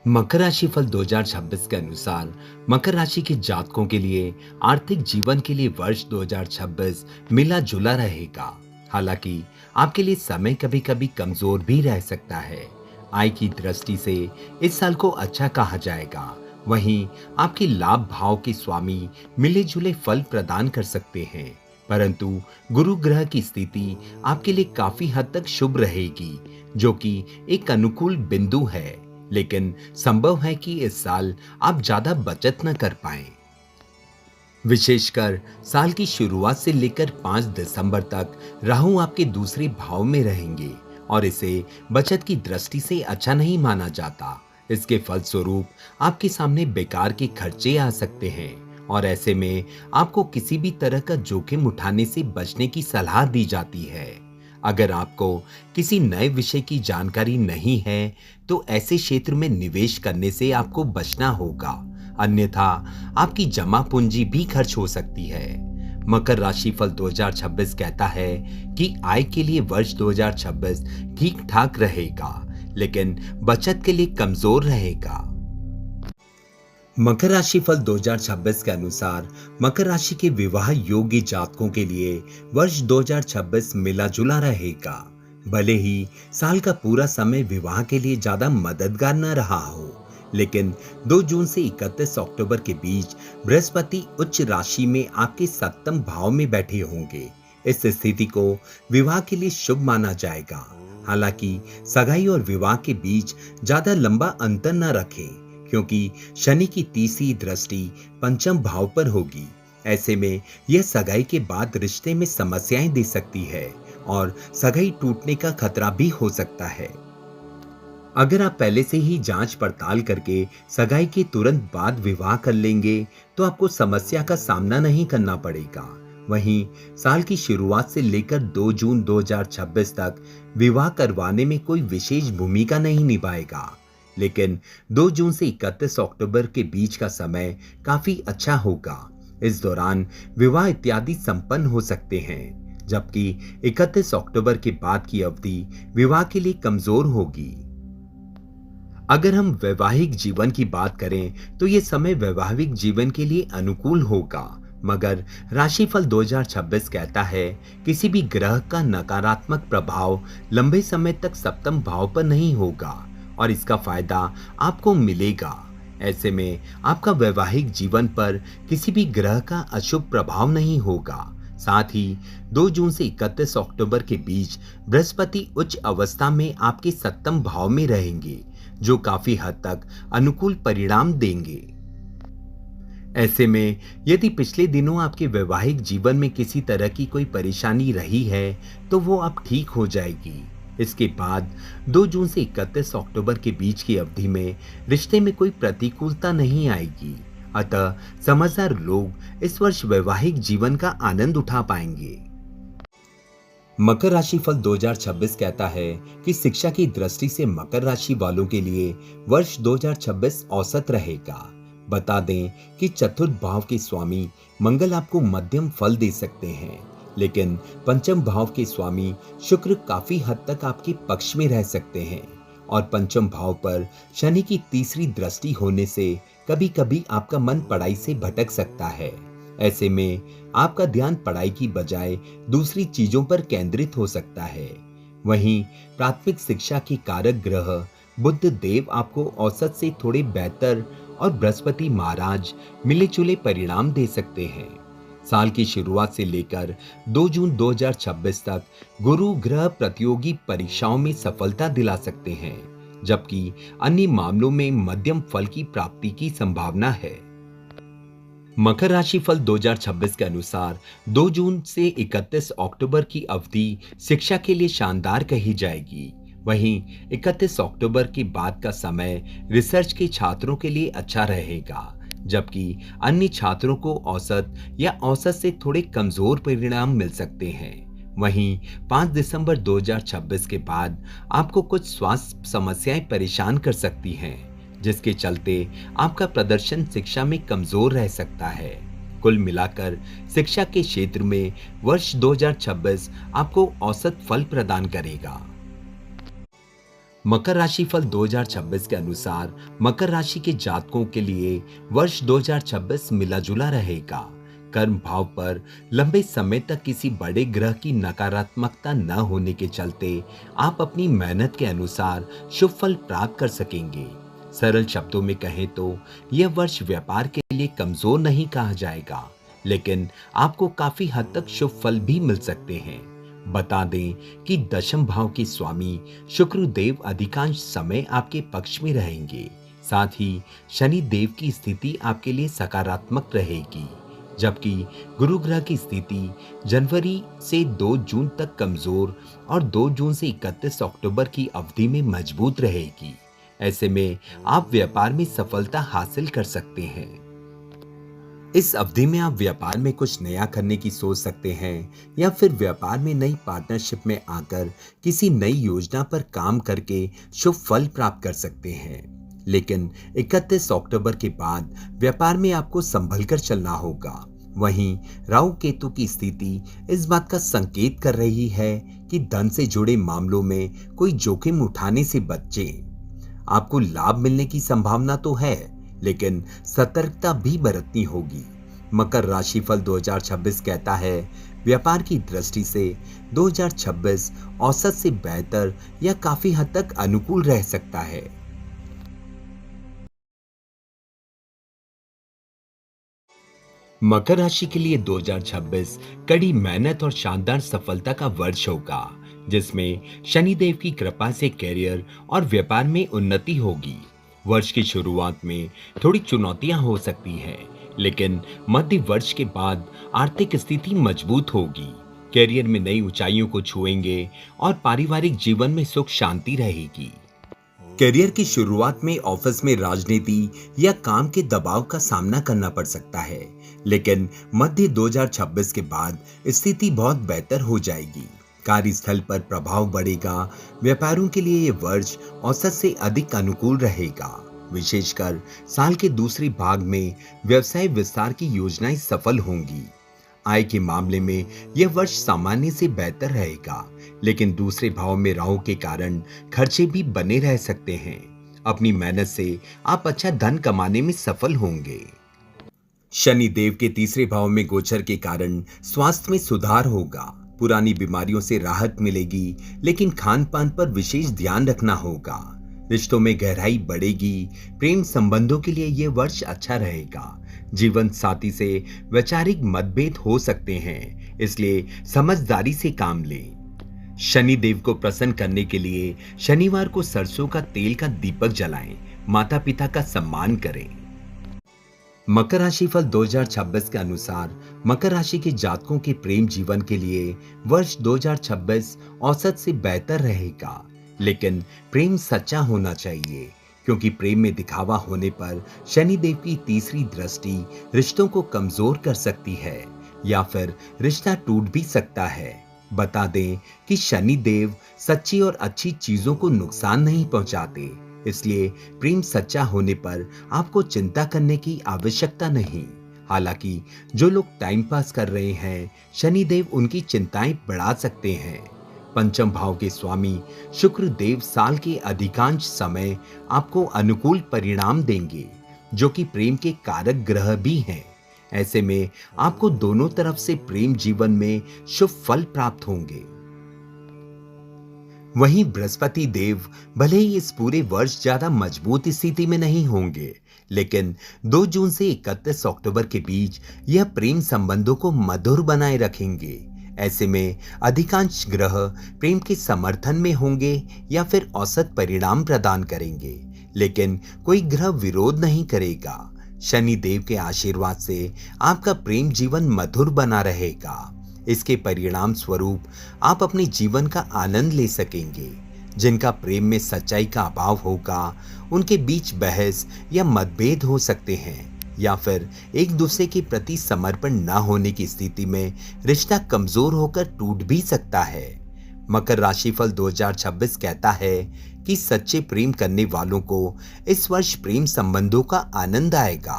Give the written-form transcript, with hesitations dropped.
मकर राशि फल 2026 के अनुसार मकर राशि के जातकों के लिए आर्थिक जीवन के लिए वर्ष 2026 मिला जुला रहेगा। हालांकि आपके लिए समय कभी कभी कमजोर भी रह सकता है। आय की दृष्टि से इस साल को अच्छा कहा जाएगा। वहीं आपके लाभ भाव के स्वामी मिले जुले फल प्रदान कर सकते हैं, परंतु गुरु ग्रह की स्थिति आपके लिए काफी हद तक शुभ रहेगी, जो कि एक अनुकूल बिंदु है। लेकिन संभव है कि इस साल आप ज्यादा बचत न कर पाएं। विशेषकर साल की शुरुआत से लेकर 5 दिसंबर तक राहु आपके दूसरे भाव में रहेंगे और इसे बचत की दृष्टि से अच्छा नहीं माना जाता। इसके फलस्वरूप आपके सामने बेकार के खर्चे आ सकते हैं और ऐसे में आपको किसी भी तरह का जोखिम उठाने से बचने की सलाह दी जाती है। अगर आपको किसी नए विषय की जानकारी नहीं है तो ऐसे क्षेत्र में निवेश करने से आपको बचना होगा, अन्यथा आपकी जमा पूंजी भी खर्च हो सकती है। मकर राशि फल 2026 कहता है कि आय के लिए वर्ष 2026 ठीक ठाक रहेगा, लेकिन बचत के लिए कमजोर रहेगा। मकर राशि फल 2026 के अनुसार मकर राशि के विवाह योग्य जातकों के लिए वर्ष 2026 मिला जुला रहेगा। भले ही साल का पूरा समय विवाह के लिए ज्यादा मददगार न रहा हो, लेकिन 2 जून से 31 अक्टूबर के बीच बृहस्पति उच्च राशि में आपके 7वें भाव में बैठे होंगे। इस स्थिति को विवाह के लिए शुभ माना जाएगा। हालांकि सगाई और विवाह के बीच ज्यादा लंबा अंतर न रखें, क्योंकि शनि की तीसरी दृष्टि 5वें भाव पर होगी। ऐसे में यह सगाई के बाद रिश्ते में समस्याएं दे सकती है और सगाई टूटने का खतरा भी हो सकता है। अगर आप पहले से ही जांच पड़ताल करके सगाई के तुरंत बाद विवाह कर लेंगे तो आपको समस्या का सामना नहीं करना पड़ेगा। वहीं साल की शुरुआत से लेकर 2 जून 2026 तक विवाह करवाने में कोई विशेष भूमिका नहीं निभाएगा, लेकिन 2 जून से 31 अक्टूबर के बीच का समय काफी अच्छा होगा। इस दौरान विवाह इत्यादि संपन्न हो सकते हैं, जबकि 31 अक्टूबर के बाद की अवधि विवाह के लिए कमजोर होगी। अगर हम वैवाहिक जीवन की बात करें तो यह समय वैवाहिक जीवन के लिए अनुकूल होगा, मगर राशिफल 2026 कहता है किसी भी ग्रह का नकारात्मक प्रभाव लंबे समय तक 7वें भाव पर नहीं होगा और इसका फायदा आपको मिलेगा। ऐसे में आपका वैवाहिक जीवन पर किसी भी ग्रह का अशुभ प्रभाव नहीं होगा। साथ ही 2 जून से 31 अक्टूबर के बीच बृहस्पति उच्च अवस्था में आपके 7वें भाव में रहेंगे, जो काफी हद तक अनुकूल परिणाम देंगे। ऐसे में यदि पिछले दिनों आपके वैवाहिक जीवन में किसी तरह की कोई परेशानी रही है तो वो अब ठीक हो जाएगी। इसके बाद 2 जून से 31 अक्टूबर के बीच की अवधि में रिश्ते में कोई प्रतिकूलता नहीं आएगी, अतः समझदार लोग इस वर्ष वैवाहिक जीवन का आनंद उठा पाएंगे। मकर राशि फल 2026 कहता है कि शिक्षा की दृष्टि से मकर राशि वालों के लिए वर्ष 2026 औसत रहेगा। बता दें कि चतुर्थ भाव के स्वामी मंगल आपको मध्यम फल दे सकते हैं, लेकिन 5वें भाव के स्वामी शुक्र काफी हद तक आपके पक्ष में रह सकते हैं और 5वें भाव पर शनि की तीसरी दृष्टि होने से कभी कभी आपका मन पढ़ाई से भटक सकता है। ऐसे में आपका ध्यान पढ़ाई की बजाय दूसरी चीजों पर केंद्रित हो सकता है। वहीं प्राथमिक शिक्षा के कारक ग्रह बुध देव आपको औसत से थोड़े बेहतर और बृहस्पति महाराज मिले जुले परिणाम दे सकते हैं। साल की शुरुआत से लेकर 2 जून 2026 तक गुरु ग्रह प्रतियोगी परीक्षाओं में सफलता दिला सकते हैं, जबकि अन्य मामलों में मध्यम फल की प्राप्ति की संभावना है। मकर राशि फल 2026 के अनुसार 2 जून से 31 अक्टूबर की अवधि शिक्षा के लिए शानदार कही जाएगी। वहीं 31 अक्टूबर के बाद का समय रिसर्च के छात्रों के लिए अच्छा रहेगा, जबकि अन्य छात्रों को औसत या औसत से थोड़े कमजोर परिणाम मिल सकते हैं। वहीं 5 दिसंबर 2026 के बाद आपको कुछ स्वास्थ्य समस्याएं परेशान कर सकती हैं, जिसके चलते आपका प्रदर्शन शिक्षा में कमजोर रह सकता है। कुल मिलाकर शिक्षा के क्षेत्र में वर्ष 2026 आपको औसत फल प्रदान करेगा। मकर राशि फल 2026 के अनुसार मकर राशि के जातकों के लिए वर्ष 2026 मिला जुला रहेगा। कर्म भाव पर लंबे समय तक किसी बड़े ग्रह की नकारात्मकता न होने के चलते आप अपनी मेहनत के अनुसार शुभ फल प्राप्त कर सकेंगे। सरल शब्दों में कहें तो यह वर्ष व्यापार के लिए कमजोर नहीं कहा जाएगा, लेकिन आपको काफी हद तक शुभ फल भी मिल सकते हैं। बता दें कि दशम भाव के स्वामी शुक्र देव अधिकांश समय आपके पक्ष में रहेंगे। साथ ही शनि देव की स्थिति आपके लिए सकारात्मक रहेगी, जबकि गुरु ग्रह की स्थिति जनवरी से 2 जून तक कमजोर और 2 जून से 31 अक्टूबर की अवधि में मजबूत रहेगी। ऐसे में आप व्यापार में सफलता हासिल कर सकते हैं। इस अवधि में आप व्यापार में कुछ नया करने की सोच सकते हैं या फिर व्यापार में नई पार्टनरशिप में आकर किसी नई योजना पर काम करके शुभ फल प्राप्त कर सकते हैं। लेकिन 31 अक्टूबर के बाद व्यापार में आपको संभल कर चलना होगा। वहीं राहु केतु की स्थिति इस बात का संकेत कर रही है कि धन से जुड़े मामलों में कोई जोखिम उठाने से बचें। आपको लाभ मिलने की संभावना तो है, लेकिन सतर्कता भी बरतनी होगी। मकर राशि फल 2026 कहता है, व्यापार की दृष्टि से 2026 औसत से बेहतर या काफी हद तक अनुकूल रह सकता है। मकर राशि के लिए 2026 कड़ी मेहनत और शानदार सफलता का वर्ष होगा, जिसमें शनिदेव की कृपा से करियर और व्यापार में उन्नति होगी। वर्ष की शुरुआत में थोड़ी चुनौतियां हो सकती हैं, लेकिन मध्य वर्ष के बाद आर्थिक स्थिति मजबूत होगी। करियर में नई ऊंचाइयों को छुएंगे और पारिवारिक जीवन में सुख शांति रहेगी। करियर की शुरुआत में ऑफिस में राजनीति या काम के दबाव का सामना करना पड़ सकता है, लेकिन मध्य 2026 के बाद स्थिति बहुत बेहतर हो जाएगी। कार्यस्थल पर प्रभाव बढ़ेगा। व्यापारियों के लिए ये वर्ष औसत से अधिक अनुकूल रहेगा। विशेषकर साल के दूसरे भाग में व्यवसाय विस्तार की योजनाएं सफल होंगी। आय के मामले में यह वर्ष सामान्य से बेहतर रहेगा, लेकिन दूसरे भाव में राहु के कारण खर्चे भी बने रह सकते हैं। अपनी मेहनत से आप अच्छा धन कमाने में सफल होंगे। शनि देव के तीसरे भाव में गोचर के कारण स्वास्थ्य में सुधार होगा। पुरानी बीमारियों से राहत मिलेगी, लेकिन खान पान पर विशेष ध्यान रखना होगा। रिश्तों में गहराई बढ़ेगी। प्रेम संबंधों के लिए यह वर्ष अच्छा रहेगा। जीवन साथी से वैचारिक मतभेद हो सकते हैं, इसलिए समझदारी से काम लें। शनि देव को प्रसन्न करने के लिए शनिवार को सरसों का तेल का दीपक जलाएं। माता पिता का सम्मान करें। मकर राशि फल 2026 के अनुसार मकर राशि के जातकों के प्रेम जीवन के लिए वर्ष 2026 औसत से बेहतर रहेगा, लेकिन प्रेम सच्चा होना चाहिए, क्योंकि प्रेम में दिखावा होने पर शनि देव की तीसरी दृष्टि रिश्तों को कमजोर कर सकती है या फिर रिश्ता टूट भी सकता है। बता दें कि शनि देव सच्ची और अच्छी चीजों को नुकसान नहीं पहुंचाते, इसलिए प्रेम सच्चा होने पर आपको चिंता करने की आवश्यकता नहीं। हालांकि जो लोग टाइम पास कर रहे हैं, शनि देव उनकी चिंताएं बढ़ा सकते हैं। पंचम भाव के स्वामी शुक्र देव साल के अधिकांश समय आपको अनुकूल परिणाम देंगे, जो कि प्रेम के कारक ग्रह भी हैं। ऐसे में आपको दोनों तरफ से प्रेम जीवन में शुभ फल प्राप्त होंगे। वहीं बृहस्पति देव भले ही इस पूरे वर्ष ज्यादा मजबूत स्थिति में नहीं होंगे, लेकिन 2 जून से 31 अक्टूबर के बीच यह प्रेम संबंधों को मधुर बनाए रखेंगे। ऐसे में अधिकांश ग्रह प्रेम के समर्थन में होंगे या फिर औसत परिणाम प्रदान करेंगे, लेकिन कोई ग्रह विरोध नहीं करेगा। शनि देव के आशीर्वाद से आपका प्रेम जीवन मधुर बना रहेगा। इसके परिणाम स्वरूप आप अपने जीवन का आनंद ले सकेंगे। जिनका प्रेम में सच्चाई का अभाव होगा, उनके बीच बहस या मतभेद हो सकते हैं, या फिर एक दूसरे के प्रति समर्पण न होने की स्थिति में रिश्ता कमजोर होकर टूट भी सकता है। मकर राशिफल 2026 कहता है कि सच्चे प्रेम करने वालों को इस वर्ष प्रेम संबंधों का आनंद आएगा।